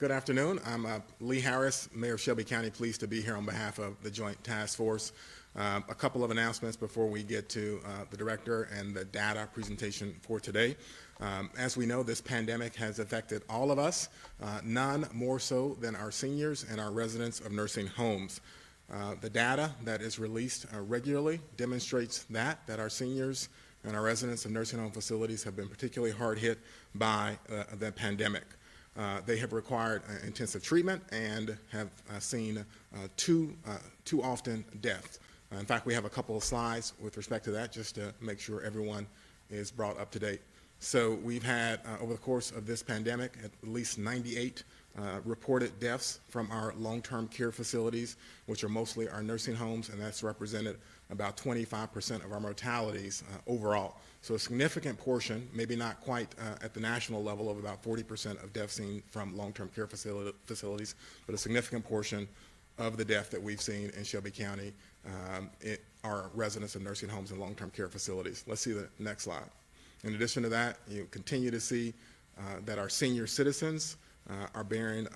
Good afternoon. I'm Lee Harris, Mayor of Shelby County, pleased to be here on behalf of the Joint Task Force. A couple of announcements before we get to the director and the data presentation for today. As we know, this pandemic has affected all of us, none more so than our seniors and our residents of nursing homes. The data that is released regularly demonstrates that our seniors and our residents of nursing home facilities have been particularly hard hit by the pandemic. They have required intensive treatment and have seen too often deaths. In fact, we have a couple of slides with respect to that just to make sure everyone is brought up to date. So we've had, over the course of this pandemic, at least 98 reported deaths from our long-term care facilities, which are mostly our nursing homes, and that's represented about 25% of our mortalities overall. So a significant portion, maybe not quite at the national level of about 40% of deaths seen from long-term care facilities, but a significant portion of the death that we've seen in Shelby County are residents of nursing homes and long-term care facilities. Let's see the next slide. In addition to that, you continue to see that our senior citizens are bearing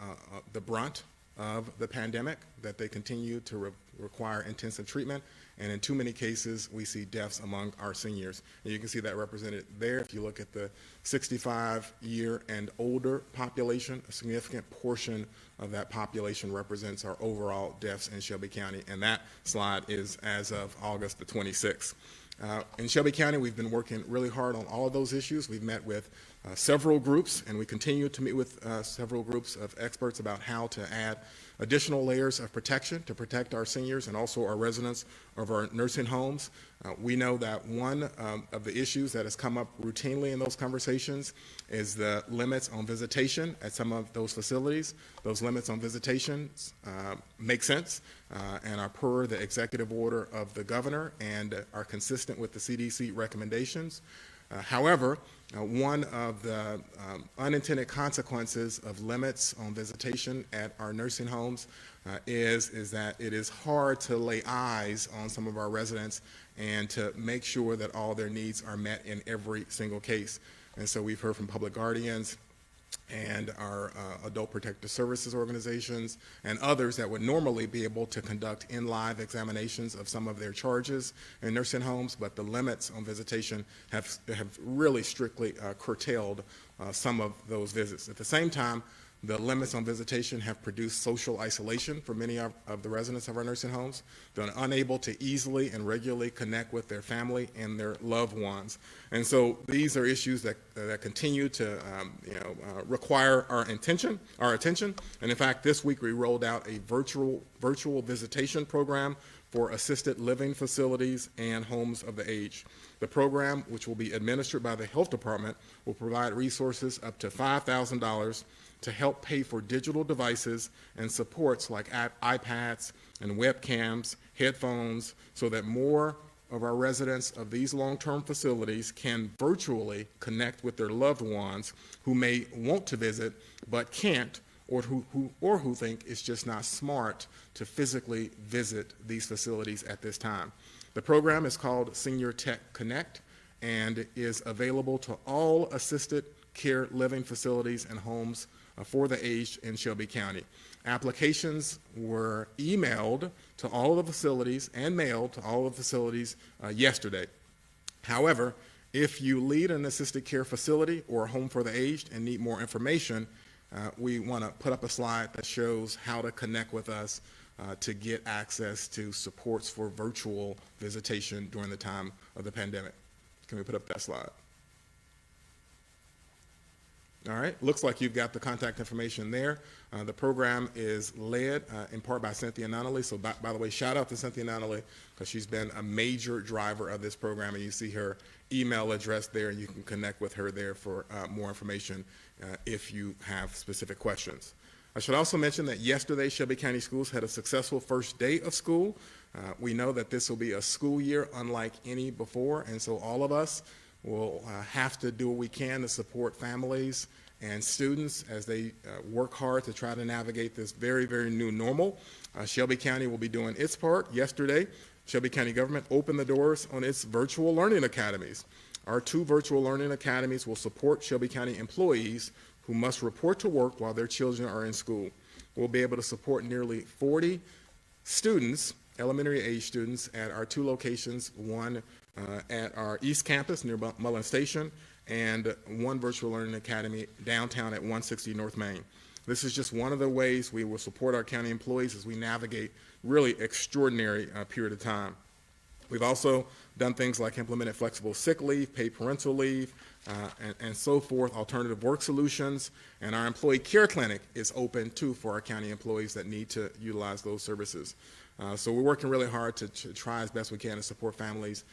the brunt of the pandemic, that they continue to require intensive treatment, and in too many cases, we see deaths among our seniors. And you can see that represented there. If you look at the 65-year and older population, a significant portion of that population represents our overall deaths in Shelby County, and that slide is as of August the 26th. In Shelby County, we've been working really hard on all of those issues. We've met with several groups, and we continue to meet with several groups of experts about how to add additional layers of protection to protect our seniors and also our residents of our nursing homes. We know that one of the issues that has come up routinely in those conversations is the limits on visitation at some of those facilities. Those limits on visitations make sense and are per the executive order of the governor and are consistent with the CDC recommendations. However, one of the unintended consequences of limits on visitation at our nursing homes is that it is hard to lay eyes on some of our residents and to make sure that all their needs are met in every single case. And so we've heard from public guardians and our adult protective services organizations and others that would normally be able to conduct in-live examinations of some of their charges in nursing homes, but the limits on visitation have really strictly curtailed some of those visits. At the same time, the limits on visitation have produced social isolation for many of the residents of our nursing homes. They're unable to easily and regularly connect with their family and their loved ones. And so these are issues that continue to require our attention. And in fact, this week we rolled out a virtual visitation program for assisted living facilities and homes of the aged. The program, which will be administered by the health department, will provide resources up to $5,000 to help pay for digital devices and supports like iPads and webcams, headphones, so that more of our residents of these long-term facilities can virtually connect with their loved ones who may want to visit but can't, or who think it's just not smart to physically visit these facilities at this time. The program is called Senior Tech Connect and is available to all assisted care living facilities and homes for the aged in Shelby County. Applications were emailed to all of the facilities and mailed to all of the facilities yesterday. However, if you lead an assisted care facility or a home for the aged and need more information, we want to put up a slide that shows how to connect with us to get access to supports for virtual visitation during the time of the pandemic. Can we put up that slide? All right, looks like you've got the contact information there. The program is led in part by Cynthia Nonnelly. So by the way, shout out to Cynthia Nonnelly because she's been a major driver of this program, and you see her email address there, and you can connect with her there for more information if you have specific questions. I should also mention that yesterday, Shelby County Schools had a successful first day of school. We know that this will be a school year unlike any before, and so all of us will have to do what we can to support families and students as they work hard to try to navigate this very, very new normal. Shelby County will be doing its part. Yesterday, Shelby County government opened the doors on its virtual learning academies. Our 2 virtual learning academies will support Shelby County employees who must report to work while their children are in school. We'll be able to support nearly 40 students, elementary age students, at our 2 locations, one at our East Campus near Mullen Station, and one virtual learning academy downtown at 160 North Main. This is just one of the ways we will support our county employees as we navigate really extraordinary period of time. We've also done things like implemented flexible sick leave, paid parental leave, and so forth, alternative work solutions, and our employee care clinic is open too for our county employees that need to utilize those services. So we're working really hard to try as best we can to support families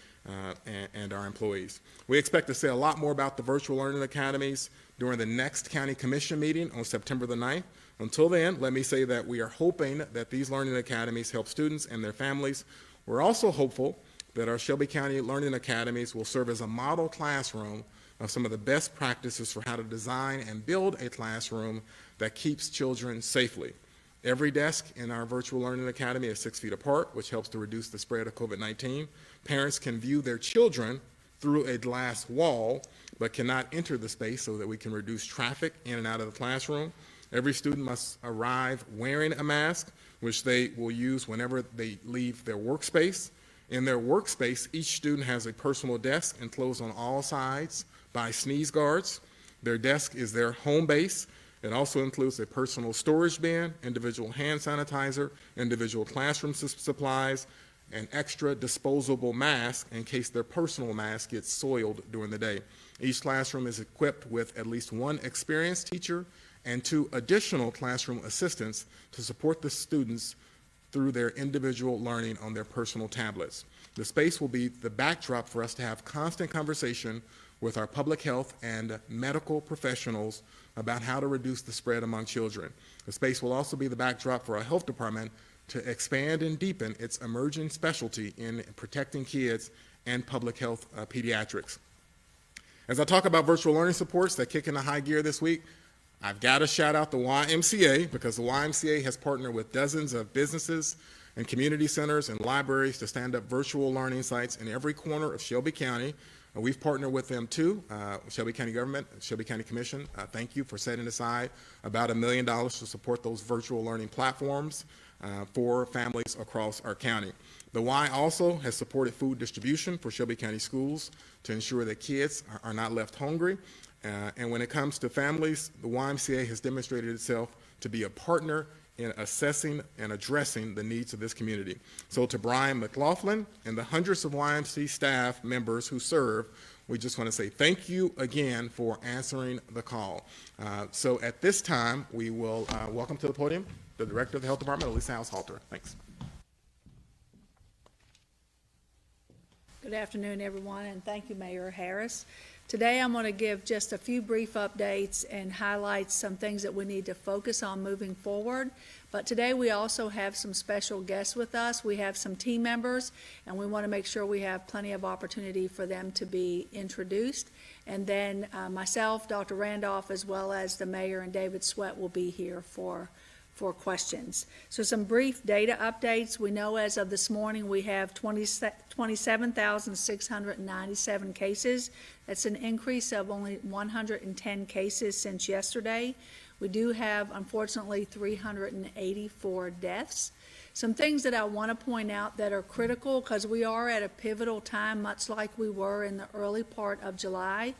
and our employees. We expect to say a lot more about the virtual learning academies during the next county commission meeting on September the 9th. Until then, let me say that we are hoping that these learning academies help students and their families. We're also hopeful that our Shelby County Learning Academies will serve as a model classroom of some of the best practices for how to design and build a classroom that keeps children safely. Every desk in our virtual learning academy is 6 feet apart, which helps to reduce the spread of COVID-19. Parents can view their children through a glass wall, but cannot enter the space so that we can reduce traffic in and out of the classroom. Every student must arrive wearing a mask, which they will use whenever they leave their workspace. In their workspace, each student has a personal desk enclosed on all sides by sneeze guards. Their desk is their home base. It also includes a personal storage bin, individual hand sanitizer, individual classroom supplies, an extra disposable mask in case their personal mask gets soiled during the day. Each classroom is equipped with at least one experienced teacher and 2 additional classroom assistants to support the students through their individual learning on their personal tablets. The space will be the backdrop for us to have constant conversation with our public health and medical professionals about how to reduce the spread among children. The space will also be the backdrop for our health department to expand and deepen its emerging specialty in protecting kids and public health pediatrics. As I talk about virtual learning supports that kick into high gear this week, I've got to shout out the YMCA, because the YMCA has partnered with dozens of businesses and community centers and libraries to stand up virtual learning sites in every corner of Shelby County. We've partnered with them too, Shelby County Government, Shelby County Commission. Thank you for setting aside about $1 million to support those virtual learning platforms for families across our county. The Y also has supported food distribution for Shelby County schools to ensure that kids are not left hungry. And when it comes to families, the YMCA has demonstrated itself to be a partner in assessing and addressing the needs of this community. So to Brian McLaughlin and the hundreds of YMCA staff members who serve, we just want to say thank you again for answering the call. So at this time, we will welcome to the podium the Director of the Health Department, Alisa Haushalter. Thanks. Good afternoon, everyone, and thank you, Mayor Harris. Today I'm going to give just a few brief updates and highlight some things that we need to focus on moving forward. But today we also have some special guests with us. We have some team members, and we want to make sure we have plenty of opportunity for them to be introduced. And then myself, Dr. Randolph, as well as the Mayor and David Sweat will be here for questions. So some brief data updates. We know as of this morning we have 27,697 cases. That's an increase of only 110 cases since yesterday. We do have, unfortunately, 384 deaths. Some things that I want to point out that are critical, because we are at a pivotal time, much like we were in the early part of July.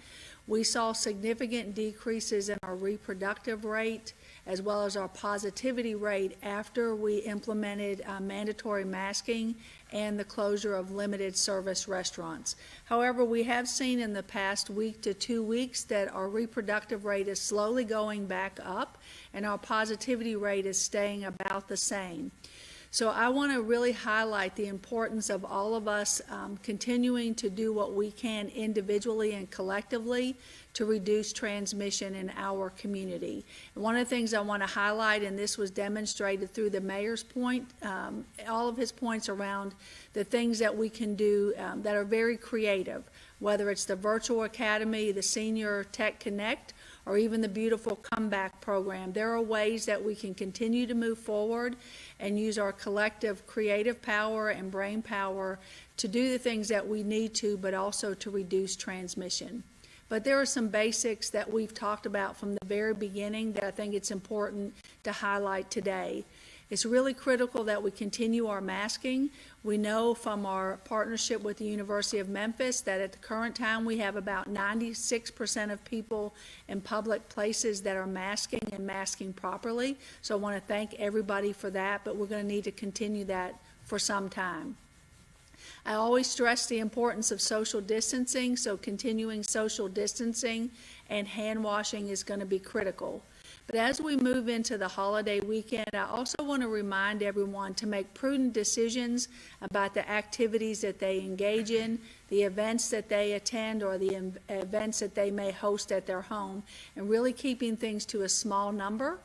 We saw significant decreases in our reproductive rate as well as our positivity rate after we implemented mandatory masking and the closure of limited service restaurants. However, we have seen in the past week to 2 weeks that our reproductive rate is slowly going back up and our positivity rate is staying about the same. So I want to really highlight the importance of all of us continuing to do what we can individually and collectively to reduce transmission in our community. And one of the things I want to highlight, and this was demonstrated through the mayor's point, all of his points around the things that we can do that are very creative, whether it's the virtual academy, the Senior Tech Connect, or even the beautiful comeback program. There are ways that we can continue to move forward and use our collective creative power and brain power to do the things that we need to, but also to reduce transmission. But there are some basics that we've talked about from the very beginning that I think it's important to highlight today. It's really critical that we continue our masking. We know from our partnership with the University of Memphis that at the current time we have about 96% of people in public places that are masking and masking properly. So I want to thank everybody for that, but we're going to need to continue that for some time. I always stress the importance of social distancing, so continuing social distancing and hand washing is going to be critical. But as we move into the holiday weekend, I also want to remind everyone to make prudent decisions about the activities that they engage in, the events that they attend, or the events that they may host at their home, and really keeping things to a small number.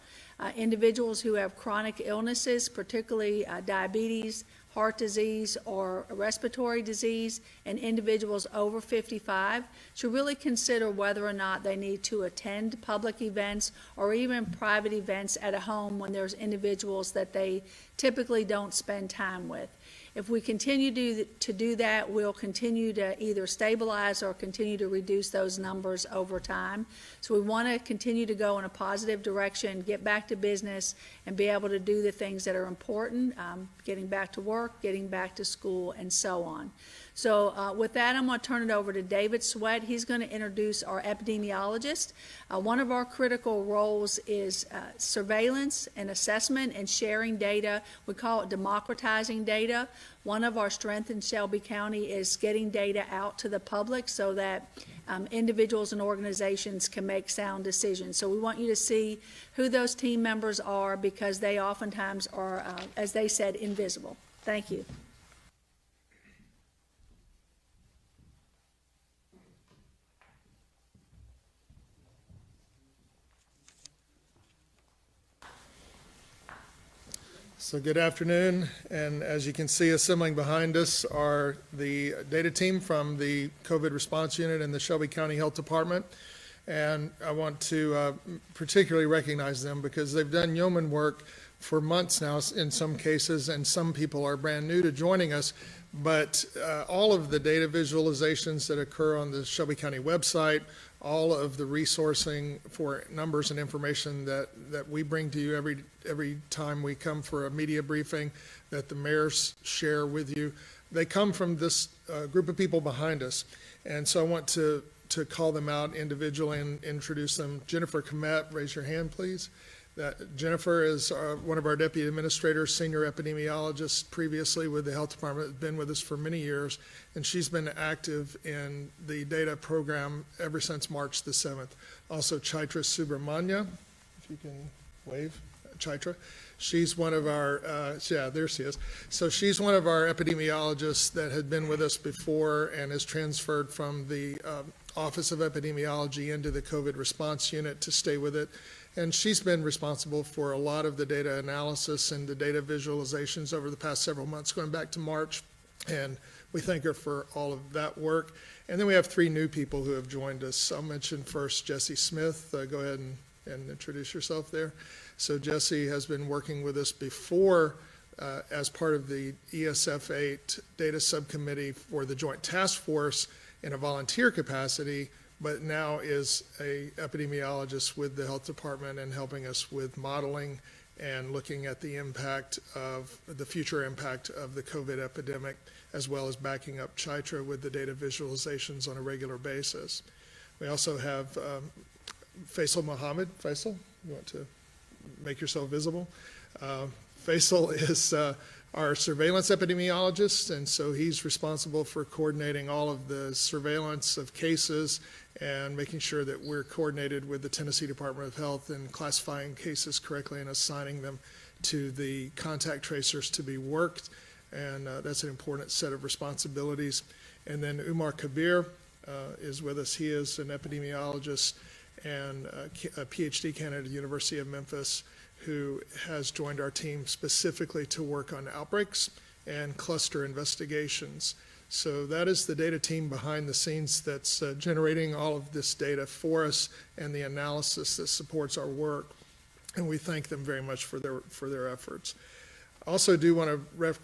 Individuals who have chronic illnesses, particularly diabetes, heart disease, or respiratory disease, and individuals over 55 should really consider whether or not they need to attend public events or even private events at a home when there's individuals that they typically don't spend time with. If we continue to do that, we'll continue to either stabilize or continue to reduce those numbers over time. So we want to continue to go in a positive direction, get back to business, and be able to do the things that are important, getting back to work, getting back to school, and so on. So with that, I'm going to turn it over to David Sweat. He's going to introduce our epidemiologist. One of our critical roles is surveillance and assessment and sharing data. We call it democratizing data. One of our strengths in Shelby County is getting data out to the public so that individuals and organizations can make sound decisions. So we want you to see who those team members are because they oftentimes are, as they said, invisible. Thank you. So good afternoon, and as you can see assembling behind us are the data team from the COVID response unit in the Shelby County Health Department, and I want to particularly recognize them because they've done yeoman work for months now in some cases, and some people are brand new to joining us, but all of the data visualizations that occur on the Shelby County website, all of the resourcing for numbers and information that we bring to you every time we come for a media briefing that the mayors share with you, they come from this group of people behind us. And so I want to call them out individually and introduce them. Jennifer Komet, raise your hand, please. Jennifer is one of our deputy administrators, senior epidemiologist previously with the health department, been with us for many years, and she's been active in the data program ever since March the 7th. Also Chaitra Subramanya, if you can wave, Chaitra. She's one of our, yeah, there she is. So she's one of our epidemiologists that had been with us before and is transferred from the Office of Epidemiology into the COVID response unit to stay with it. And she's been responsible for a lot of the data analysis and the data visualizations over the past several months, going back to March. And we thank her for all of that work. And then we have three new people who have joined us. I'll mention first Jessie Smith. Go ahead and introduce yourself there. So Jessie has been working with us before as part of the ESF8 data subcommittee for the Joint Task Force in a volunteer capacity, but now is a epidemiologist with the health department and helping us with modeling and looking at the impact of the future impact of the COVID epidemic, as well as backing up Chaitra with the data visualizations on a regular basis. We also have Faisal Mohammed. Faisal, you want to make yourself visible? Faisal is our surveillance epidemiologist, and so he's responsible for coordinating all of the surveillance of cases and making sure that we're coordinated with the Tennessee Department of Health and classifying cases correctly and assigning them to the contact tracers to be worked, and that's an important set of responsibilities. And then Umar Kabir is with us. He is an epidemiologist and a PhD candidate at the University of Memphis who has joined our team specifically to work on outbreaks and cluster investigations. So that is the data team behind the scenes that's generating all of this data for us and the analysis that supports our work. And we thank them very much for their efforts. I also do want to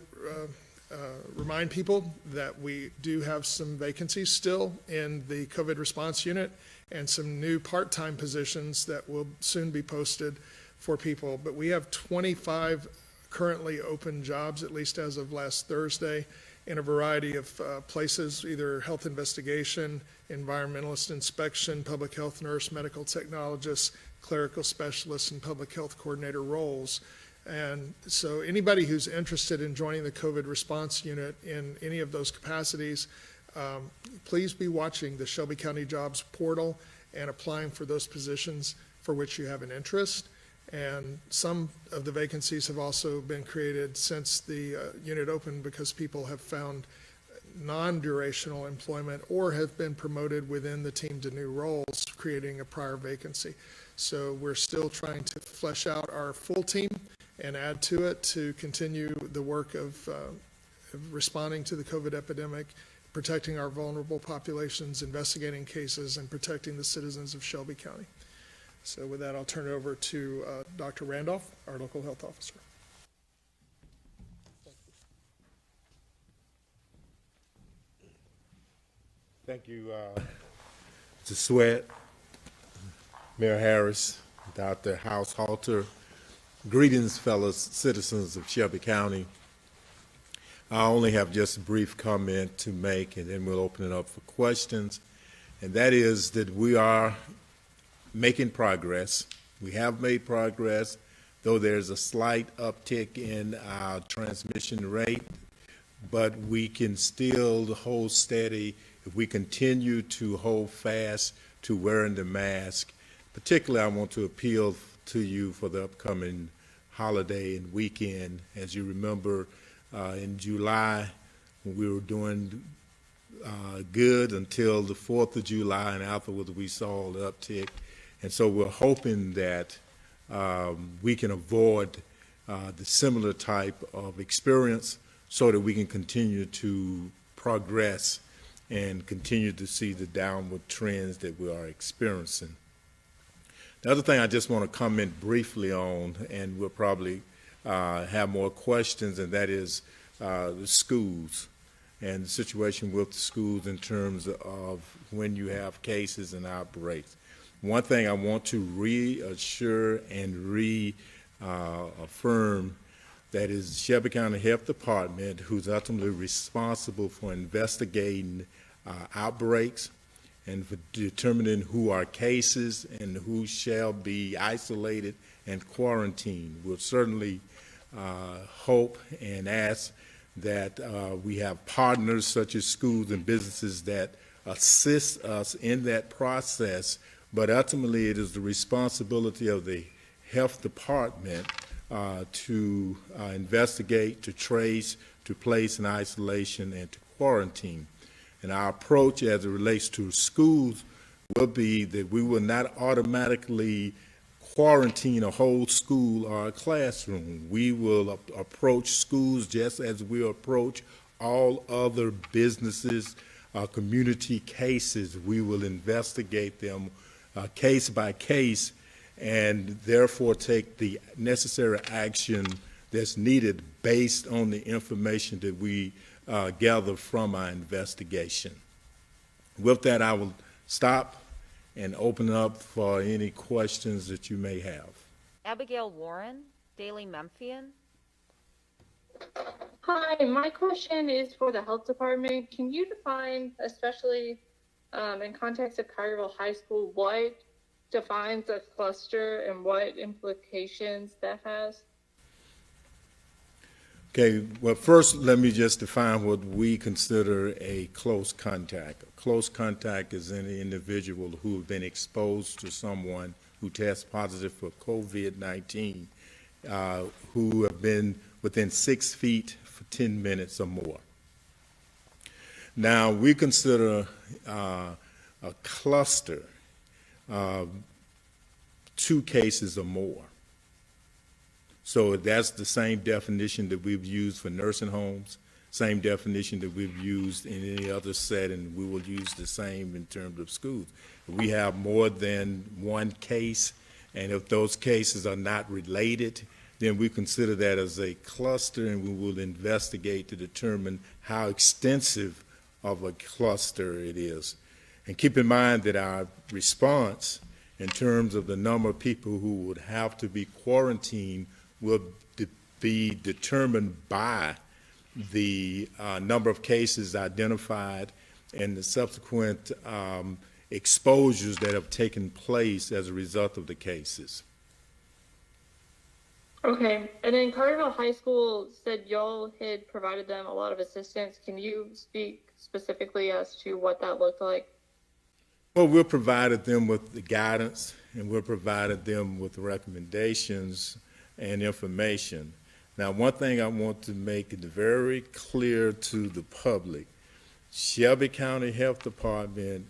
remind people that we do have some vacancies still in the COVID response unit, and some new part-time positions that will soon be posted for people. But we have 25 currently open jobs, at least as of last Thursday, in a variety of places, either health investigation, environmentalist inspection, public health nurse, medical technologist, clerical specialist, and public health coordinator roles. And so anybody who's interested in joining the COVID response unit in any of those capacities, please be watching the Shelby County Jobs portal and applying for those positions for which you have an interest. And some of the vacancies have also been created since the unit opened because people have found non-durational employment or have been promoted within the team to new roles, creating a prior vacancy. So we're still trying to flesh out our full team and add to it to continue the work of responding to the COVID epidemic, protecting our vulnerable populations, investigating cases, and protecting the citizens of Shelby County. So with that, I'll turn it over to Dr. Randolph, our local health officer. Thank you, Mr. Sweat, Mayor Harris, Dr. Haushalter. Greetings, fellow citizens of Shelby County. I only have just a brief comment to make, and then we'll open it up for questions. And that is that we are making progress. We have made progress, though there's a slight uptick in our transmission rate, but we can still hold steady if we continue to hold fast to wearing the mask. Particularly, I want to appeal to you for the upcoming holiday and weekend. As you remember, in July, when we were doing good until the 4th of July, and afterwards we saw the uptick. And so we're hoping that we can avoid the similar type of experience so that we can continue to progress and continue to see the downward trends that we are experiencing. The other thing I just want to comment briefly on, and we'll probably have more questions, and that is the schools and the situation with the schools in terms of when you have cases and outbreaks. One thing I want to reassure and reaffirm that is Shelby County Health Department, who's ultimately responsible for investigating outbreaks and for determining who are cases and who shall be isolated and quarantined. We'll certainly hope and ask that we have partners such as schools and businesses that assist us in that process, but ultimately it is the responsibility of the health department to investigate, to trace, to place in isolation, and to quarantine. And our approach as it relates to schools will be that we will not automatically quarantine a whole school or a classroom. We will approach schools just as we approach all other businesses, community cases. We will investigate them case by case and therefore take the necessary action that's needed based on the information that we gather from our investigation. With that, I will stop and open up for any questions that you may have. Abigail Warren, Daily Memphian. Hi, my question is for the health department. Can you define, especially in context of Collierville High School, what defines a cluster and what implications that has? Okay, well, first let me just define what we consider a close contact. A close contact is any individual who have been exposed to someone who tests positive for COVID-19, who have been within 6 feet for 10 minutes or more. Now, we consider a cluster 2 cases or more. So that's the same definition that we've used for nursing homes, same definition that we've used in any other setting. We will use the same in terms of schools. If we have more than 1 case, and if those cases are not related, then we consider that as a cluster, and we will investigate to determine how extensive of a cluster it is. And keep in mind that our response in terms of the number of people who would have to be quarantined will be determined by the number of cases identified and the subsequent exposures that have taken place as a result of the cases. Okay, and then Carterville High School said y'all had provided them a lot of assistance. Can you speak specifically as to what that looked like? Well, we've provided them with the guidance, and we've provided them with recommendations and information. Now, one thing I want to make it very clear to the public, Shelby County Health Department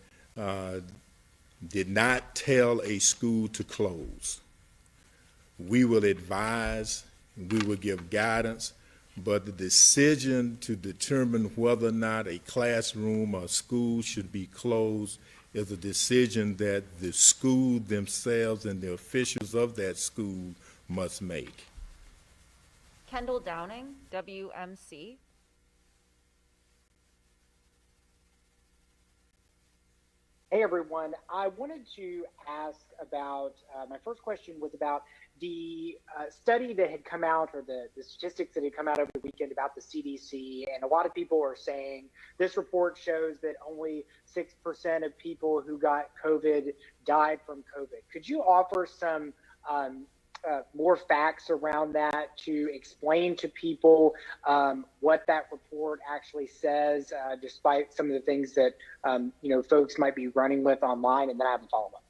did not tell a school to close. We will advise, we will give guidance, but the decision to determine whether or not a classroom or school should be closed is a decision that the school themselves and the officials of that school must make. Kendall Downing, WMC. Hey everyone, I wanted to ask about, my first question was about the study that had come out, or the statistics that had come out over the weekend about the CDC, and a lot of people are saying this report shows that only 6% of people who got COVID died from COVID. Could you offer some more facts around that to explain to people what that report actually says, despite some of the things that folks might be running with online? And then I have a follow-up.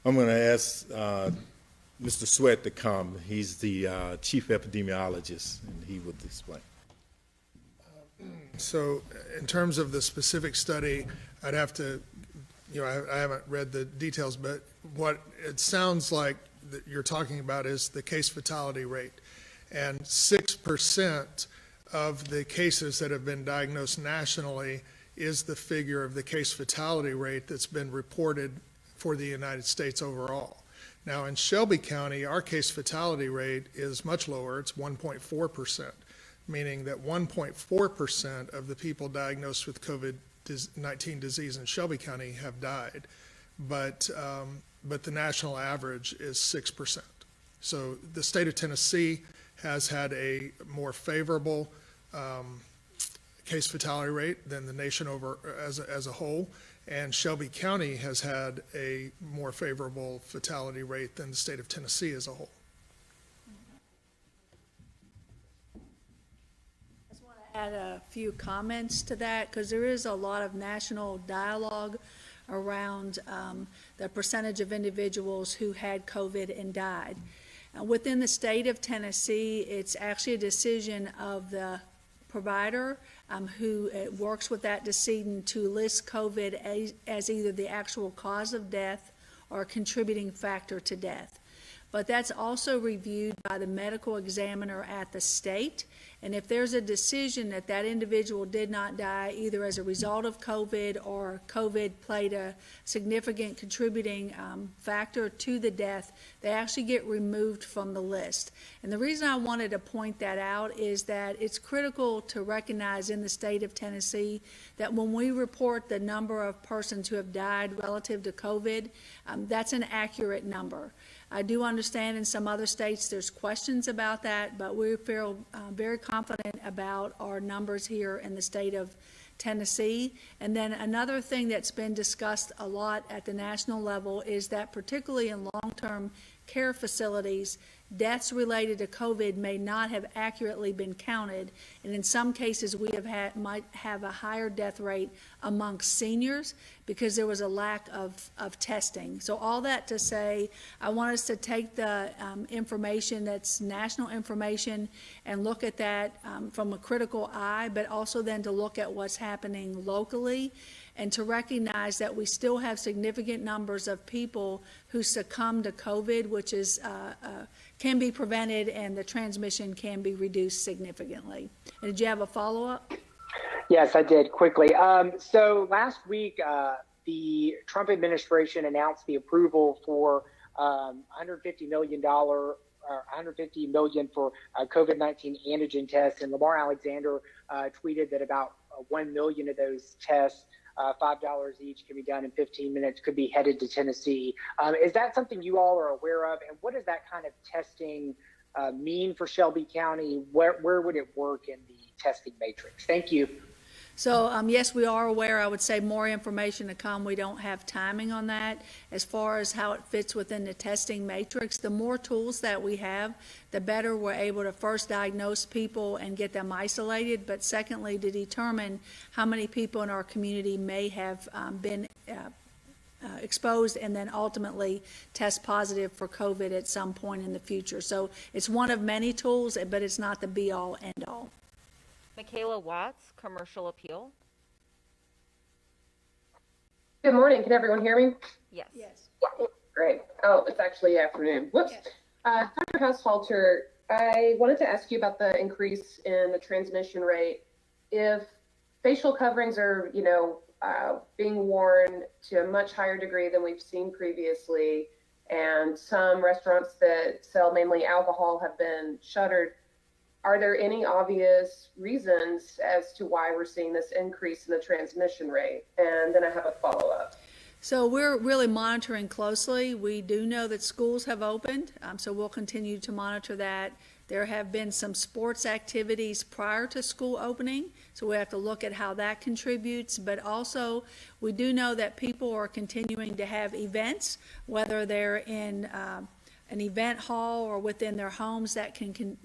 I'm going to ask Mr. Sweat to come. He's the chief epidemiologist, and he will explain. So in terms of the specific study, I'd have to, I haven't read the details, but what it sounds like that you're talking about is the case fatality rate. And 6% of the cases that have been diagnosed nationally is the figure of the case fatality rate that's been reported for the United States overall. Now in Shelby County, our case fatality rate is much lower. It's 1.4%, meaning that 1.4% of the people diagnosed with COVID-19 disease in Shelby County have died. But the national average is 6%. So the state of Tennessee has had a more favorable case fatality rate than the nation over as a whole, and Shelby County has had a more favorable fatality rate than the state of Tennessee as a whole. I just want to add a few comments to that, because there is a lot of national dialogue around the percentage of individuals who had COVID and died. Within the state of Tennessee, it's actually a decision of the provider who works with that decedent to list COVID as either the actual cause of death or a contributing factor to death. But that's also reviewed by the medical examiner at the state. And if there's a decision that that individual did not die either as a result of COVID or COVID played a significant contributing factor to the death, they actually get removed from the list. And the reason I wanted to point that out is that it's critical to recognize in the state of Tennessee that when we report the number of persons who have died relative to COVID, that's an accurate number. I do understand in some other states there's questions about that, but we feel very confident about our numbers here in the state of Tennessee. And then another thing that's been discussed a lot at the national level is that particularly in long-term care facilities, deaths related to COVID may not have accurately been counted, and in some cases we might have a higher death rate amongst seniors because there was a lack of testing. So all that to say, I want us to take the information that's national information and look at that from a critical eye, but also then to look at what's happening locally and to recognize that we still have significant numbers of people who succumb to COVID, which is can be prevented and the transmission can be reduced significantly. And did you have a follow-up? Yes, I did, quickly. So last week, the Trump administration announced the approval for $150 million for COVID-19 antigen tests, and Lamar Alexander tweeted that about 1 million of those tests $5 each, can be done in 15 minutes, could be headed to Tennessee. Is that something you all are aware of? And what does that kind of testing mean for Shelby County? Where would it work in the testing matrix? Thank you. So, yes, we are aware. I would say more information to come. We don't have timing on that. As far as how it fits within the testing matrix, the more tools that we have, the better we're able to first diagnose people and get them isolated, but secondly, to determine how many people in our community may have been exposed and then ultimately test positive for COVID at some point in the future. So it's one of many tools, but it's not the be-all, end-all. Michaela Watts, Commercial Appeal. Good morning. Can everyone hear me? Yes. Yes. Great. Oh, it's actually afternoon. Whoops. Yes. Dr. Haushalter, I wanted to ask you about the increase in the transmission rate. If facial coverings are, being worn to a much higher degree than we've seen previously, and some restaurants that sell mainly alcohol have been shuttered, are there any obvious reasons as to why we're seeing this increase in the transmission rate? And then I have a follow-up. So we're really monitoring closely. We do know that schools have opened, so we'll continue to monitor that. There have been some sports activities prior to school opening, so we have to look at how that contributes. But also, we do know that people are continuing to have events, whether they're in an event hall or within their homes, that can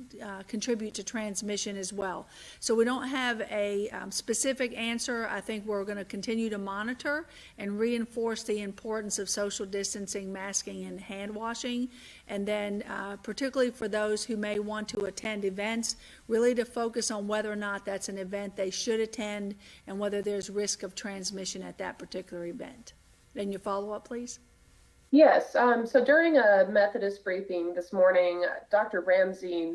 contribute to transmission as well. So we don't have a specific answer. I think we're going to continue to monitor and reinforce the importance of social distancing, masking, and hand washing. And then particularly for those who may want to attend events, really to focus on whether or not that's an event they should attend and whether there's risk of transmission at that particular event. Then your follow-up, please. Yes. So during a Methodist briefing this morning, Dr. Ramsey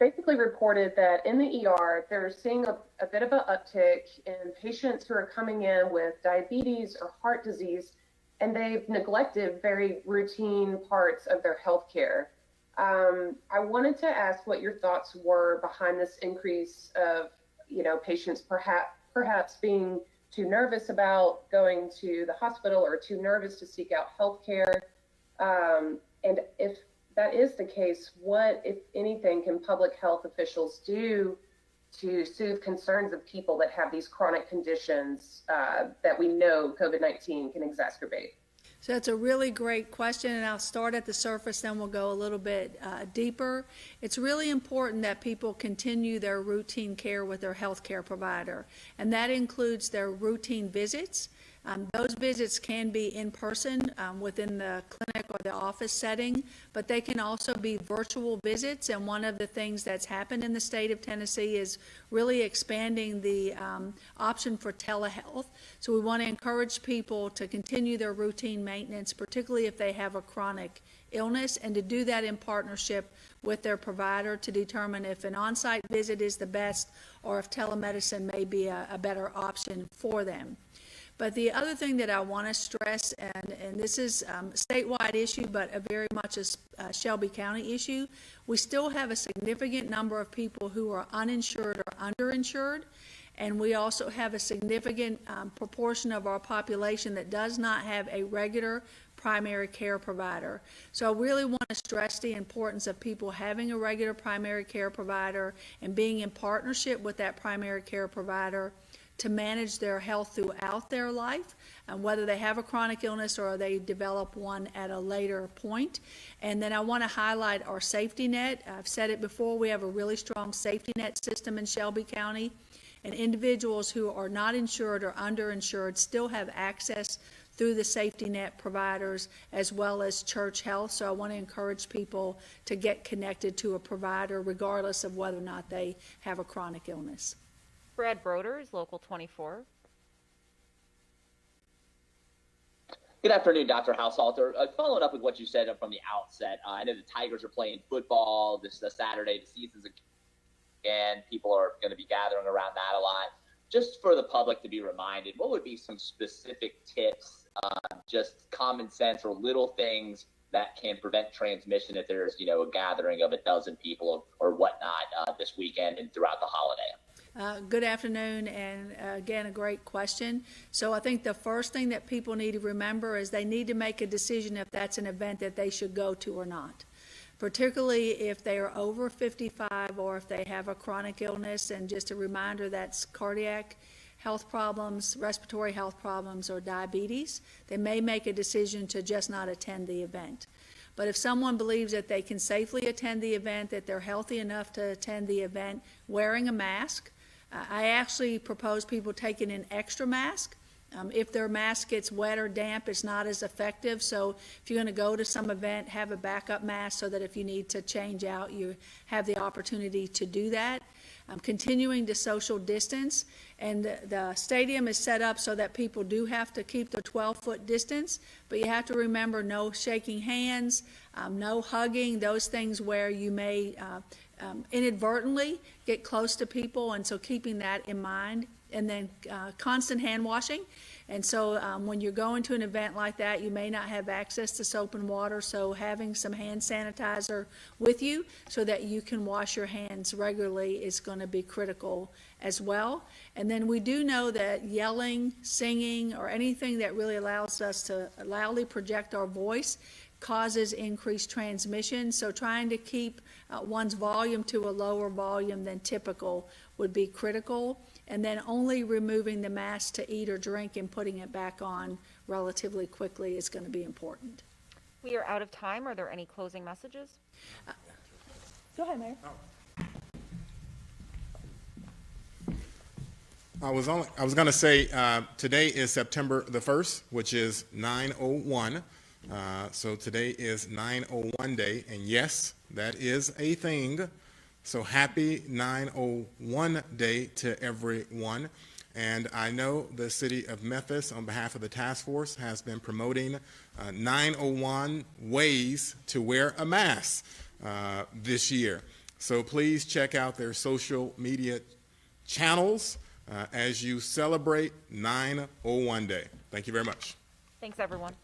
basically reported that in the ER, they're seeing a bit of an uptick in patients who are coming in with diabetes or heart disease, and they've neglected very routine parts of their health care. I wanted to ask what your thoughts were behind this increase of, patients perhaps being too nervous about going to the hospital or too nervous to seek out health care. And if that is the case, what, if anything, can public health officials do to soothe concerns of people that have these chronic conditions that we know COVID-19 can exacerbate? So that's a really great question, and I'll start at the surface, then we'll go a little bit deeper. It's really important that people continue their routine care with their health care provider, and that includes their routine visits. Those visits can be in person within the clinic or the office setting, but they can also be virtual visits. And one of the things that's happened in the state of Tennessee is really expanding the option for telehealth. So we want to encourage people to continue their routine maintenance, particularly if they have a chronic illness, and to do that in partnership with their provider to determine if an on-site visit is the best or if telemedicine may be a better option for them. But the other thing that I want to stress, and this is a statewide issue, but a very much a Shelby County issue, we still have a significant number of people who are uninsured or underinsured, and we also have a significant proportion of our population that does not have a regular primary care provider. So I really want to stress the importance of people having a regular primary care provider and being in partnership with that primary care provider to manage their health throughout their life, and whether they have a chronic illness or they develop one at a later point. And then I want to highlight our safety net. I've said it before, we have a really strong safety net system in Shelby County, and individuals who are not insured or underinsured still have access through the safety net providers as well as church health. So I want to encourage people to get connected to a provider regardless of whether or not they have a chronic illness. Brad Broders, Local 24. Good afternoon, Dr. Haushalter. Following up with what you said from the outset, I know the Tigers are playing football this Saturday. The season's again. People are going to be gathering around that a lot. Just for the public to be reminded, what would be some specific tips, just common sense or little things that can prevent transmission if there's, a gathering of a dozen people or whatnot this weekend and throughout the holiday? Good afternoon, and again, a great question. So I think the first thing that people need to remember is they need to make a decision if that's an event that they should go to or not, particularly if they are over 55 or if they have a chronic illness. And just a reminder, that's cardiac health problems, respiratory health problems, or diabetes. They may make a decision to just not attend the event. But if someone believes that they can safely attend the event, that they're healthy enough to attend the event, wearing a mask, I actually propose people taking an extra mask. If their mask gets wet or damp, it's not as effective. So if you're going to go to some event, have a backup mask so that if you need to change out, you have the opportunity to do that. Continuing to social distance, and the stadium is set up so that people do have to keep the 12-foot distance, but you have to remember no shaking hands, no hugging, those things where you may inadvertently get close to people, and so keeping that in mind. And then constant hand washing. And so when you're going to an event like that, you may not have access to soap and water, so having some hand sanitizer with you so that you can wash your hands regularly is going to be critical as well. And then we do know that yelling, singing, or anything that really allows us to loudly project our voice causes increased transmission. So trying to keep one's volume to a lower volume than typical would be critical. And then only removing the mask to eat or drink and putting it back on relatively quickly is going to be important. We are out of time. Are there any closing messages? Go ahead, Mayor. I was going to say today is September the 1st, which is 9/01. So today is 9/01 day, and yes, that is a thing. So happy 9/01 day to everyone. And I know the city of Memphis, on behalf of the task force, has been promoting 9/01 ways to wear a mask this year. So please check out their social media channels as you celebrate 9/01 day. Thank you very much. Thanks, everyone.